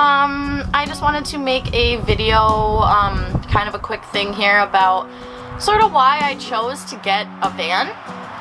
I just wanted to make a video, kind of a quick thing here about sort of why I chose to get a van.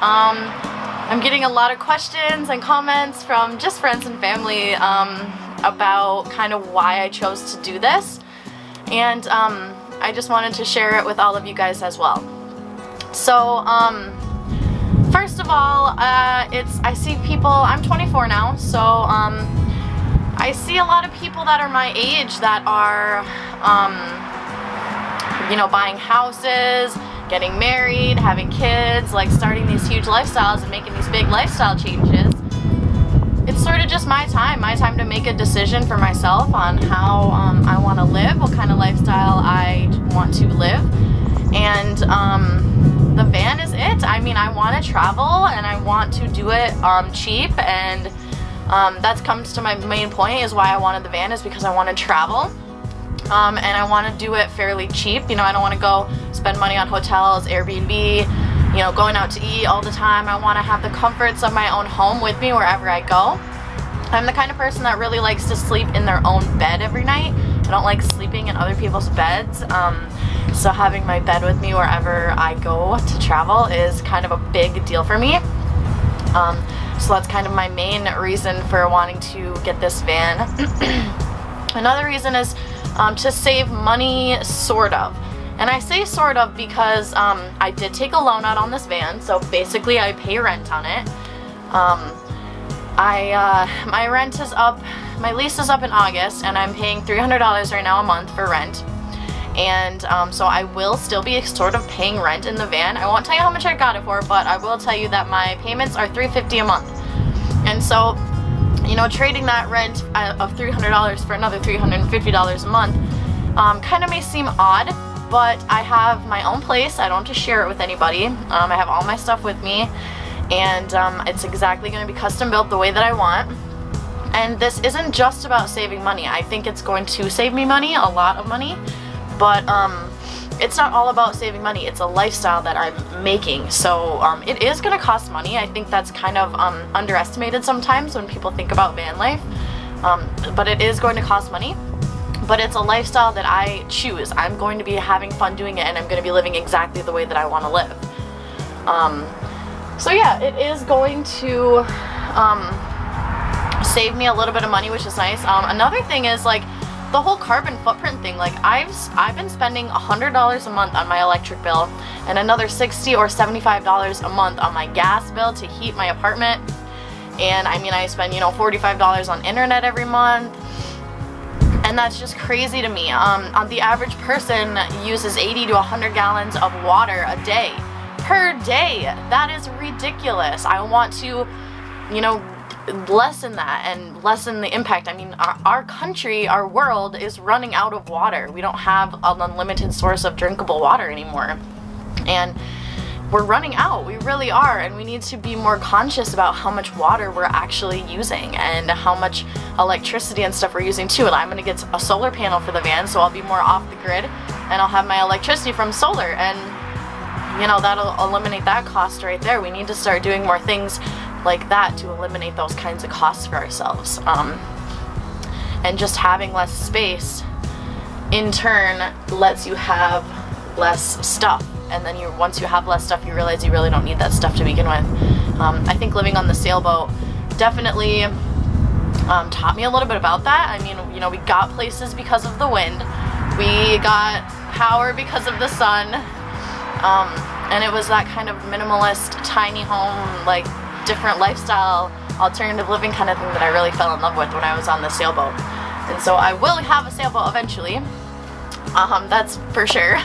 I'm getting a lot of questions and comments from just friends and family about kind of why I chose to do this, and I just wanted to share it with all of you guys as well. So first of all, I see people, I'm 24 now, so I see a lot of people that are my age that are you know, buying houses, getting married, having kids, like starting these huge lifestyles and making these big lifestyle changes. It's sort of just my time to make a decision for myself on how I want to live, what kind of lifestyle I want to live, and the van is it. I mean, I want to travel and I want to do it cheap, and that comes to my main point is why I wanted the van, is because I want to travel. And I want to do it fairly cheap. You know, I don't want to go spend money on hotels, Airbnb, you know, going out to eat all the time. I want to have the comforts of my own home with me wherever I go. I'm the kind of person that really likes to sleep in their own bed every night. I don't like sleeping in other people's beds. So having my bed with me wherever I go to travel is kind of a big deal for me. So that's kind of my main reason for wanting to get this van. Another reason is to save money, sort of. And I say sort of because I did take a loan out on this van, so basically I pay rent on it. My rent is up, my lease is up in August, and I'm paying $300 right now a month for rent. And so I will still be sort of paying rent in the van. I won't tell you how much I got it for, but I will tell you that my payments are $350 a month. And so, you know, trading that rent of $300 for another $350 a month kind of may seem odd, but I have my own place. I don't have to share it with anybody. I have all my stuff with me, and it's exactly going to be custom built the way that I want. And this isn't just about saving money. I think it's going to save me money, a lot of money, but it's not all about saving money. It's a lifestyle that I'm making, so it is going to cost money. I think that's kind of underestimated sometimes when people think about van life, but it is going to cost money. But it's a lifestyle that I choose. I'm going to be having fun doing it, and I'm going to be living exactly the way that I want to live. So yeah, it is going to save me a little bit of money, which is nice. Another thing is, like, the whole carbon footprint thing. Like, I've been spending $100 a month on my electric bill, and another $60 or $75 a month on my gas bill to heat my apartment. And I mean, I spend, you know, $45 on internet every month. And that's just crazy to me. The average person uses 80 to 100 gallons of water a day. Per day. That is ridiculous. I want to, you know, lessen that and lessen the impact. I mean, our country, our world is running out of water. We don't have an unlimited source of drinkable water anymore. And we're running out. We really are, and we need to be more conscious about how much water we're actually using and how much electricity and stuff we're using too. And I'm going to get a solar panel for the van, so I'll be more off the grid, and I'll have my electricity from solar, and you know, that'll eliminate that cost right there. We need to start doing more things like that to eliminate those kinds of costs for ourselves. And just having less space in turn lets you have less stuff. And then once you have less stuff, you realize you really don't need that stuff to begin with. I think living on the sailboat definitely taught me a little bit about that. I mean, you know, we got places because of the wind. We got power because of the sun. And it was that kind of minimalist, tiny home, like, different lifestyle, alternative living kind of thing that I really fell in love with when I was on the sailboat. And so I will have a sailboat eventually. That's for sure.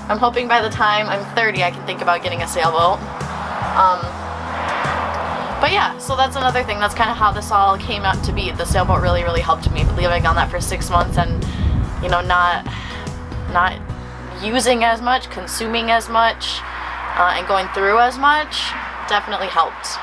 I'm hoping by the time I'm 30 I can think about getting a sailboat. But yeah, so that's another thing. That's kind of how this all came out to be. The sailboat really, really helped me, living on that for 6 months, and, you know, not using as much, consuming as much, and going through as much definitely helped.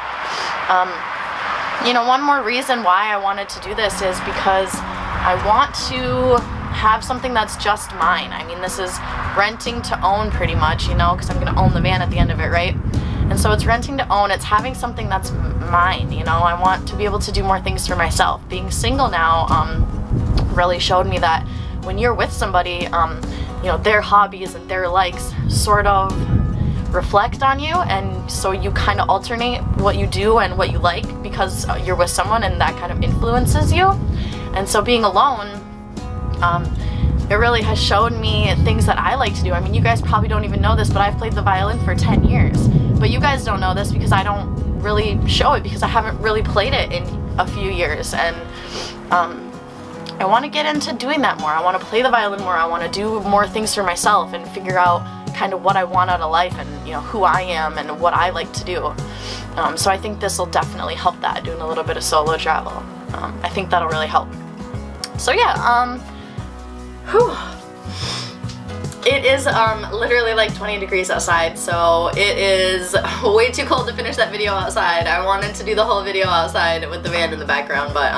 You know, one more reason why I wanted to do this is because I want to have something that's just mine. I mean, this is renting to own pretty much, you know, because I'm going to own the van at the end of it, right? And so it's renting to own. It's having something that's mine, you know. I want to be able to do more things for myself. Being single now, really showed me that when you're with somebody, you know, their hobbies and their likes sort of reflect on you, and so you kind of alternate what you do and what you like because you're with someone, and that kind of influences you. And so being alone, it really has shown me things that I like to do. I mean, you guys probably don't even know this, but I've played the violin for 10 years. But you guys don't know this because I don't really show it, because I haven't really played it in a few years. And I want to get into doing that more. I want to play the violin more. I want to do more things for myself and figure out kind of what I want out of life, and you know, who I am and what I like to do. So I think this will definitely help that, doing a little bit of solo travel. I think that'll really help. So yeah, whew. It is literally like 20 degrees outside, so it is way too cold to finish that video outside. I wanted to do the whole video outside with the van in the background, but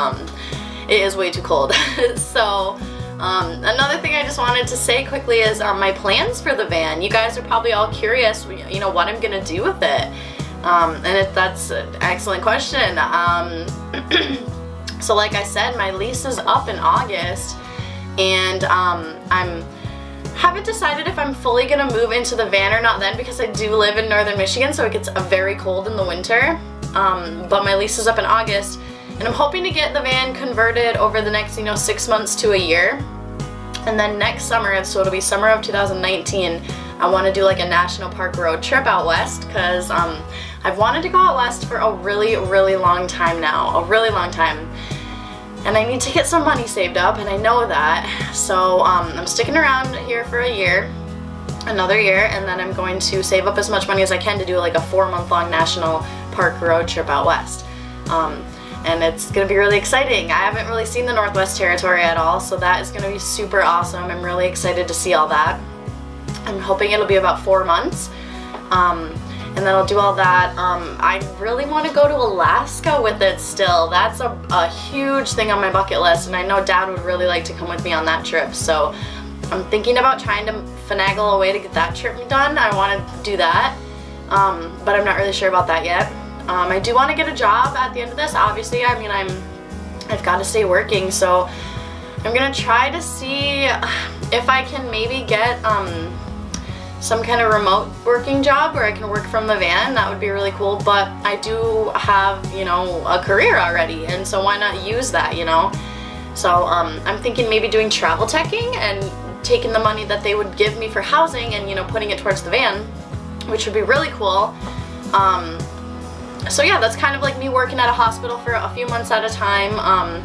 it is way too cold. So another thing I just wanted to say quickly is my plans for the van. You guys are probably all curious, you know, what I'm gonna do with it. And that's an excellent question. So like I said, my lease is up in August, and I haven't decided if I'm fully gonna move into the van or not then, because I do live in northern Michigan, so it gets very cold in the winter. But my lease is up in August, and I'm hoping to get the van converted over the next, you know, 6 months to a year. And then next summer, so it'll be summer of 2019, I want to do like a national park road trip out west, because I've wanted to go out west for a really, really long time now, a really long time. And I need to get some money saved up, and I know that. So I'm sticking around here for a year, another year, and then I'm going to save up as much money as I can to do like a 4-month-long national park road trip out west. And it's going to be really exciting. I haven't really seen the Northwest Territory at all, so that is going to be super awesome. I'm really excited to see all that. I'm hoping it'll be about 4 months. And then I'll do all that. I really want to go to Alaska with it still. That's a huge thing on my bucket list, and I know Dad would really like to come with me on that trip. So I'm thinking about trying to finagle a way to get that trip done. I want to do that, but I'm not really sure about that yet. I do want to get a job at the end of this, obviously. I mean, I've got to stay working, so I'm gonna try to see if I can maybe get some kind of remote working job where I can work from the van. That would be really cool, but I do have, you know, a career already, and so why not use that, you know? So I'm thinking maybe doing travel teching and taking the money that they would give me for housing and, you know, putting it towards the van, which would be really cool. So yeah, that's kind of like me working at a hospital for a few months at a time.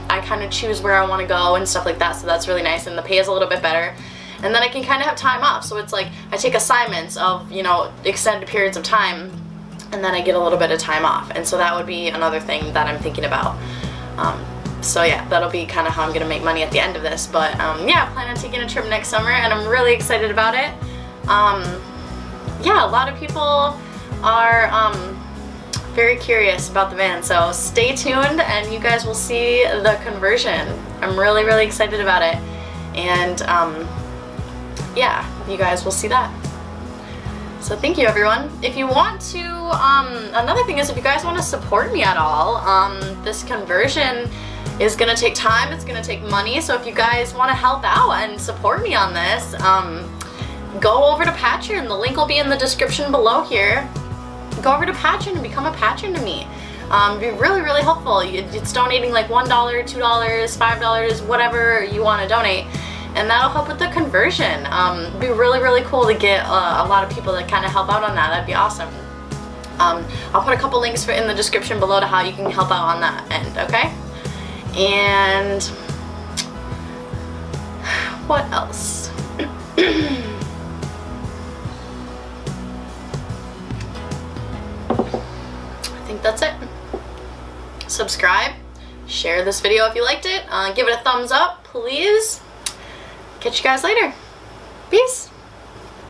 I kind of choose where I want to go and stuff like that, so that's really nice, and the pay is a little bit better. And then I can kind of have time off, so it's like I take assignments of, you know, extended periods of time, and then I get a little bit of time off. And so that would be another thing that I'm thinking about. So yeah, that'll be kind of how I'm going to make money at the end of this. But yeah, I plan on taking a trip next summer, and I'm really excited about it. Yeah, a lot of people are very curious about the van, so stay tuned and you guys will see the conversion. I'm really, really excited about it, and yeah, you guys will see that. So thank you, everyone. If you want to, another thing is, if you guys want to support me at all, this conversion is going to take time, it's going to take money, so if you guys want to help out and support me on this, go over to Patreon. The link will be in the description below here. Go over to Patreon and become a patron to me. It'd be really, really helpful. It's donating like $1, $2, $5, whatever you want to donate, and that'll help with the conversion. It'd be really, really cool to get a lot of people that kind of help out on that. That'd be awesome. I'll put a couple links in the description below to how you can help out on that end, okay? And what else? I think that's it. Subscribe, share this video if you liked it, give it a thumbs up, please. Catch you guys later. Peace.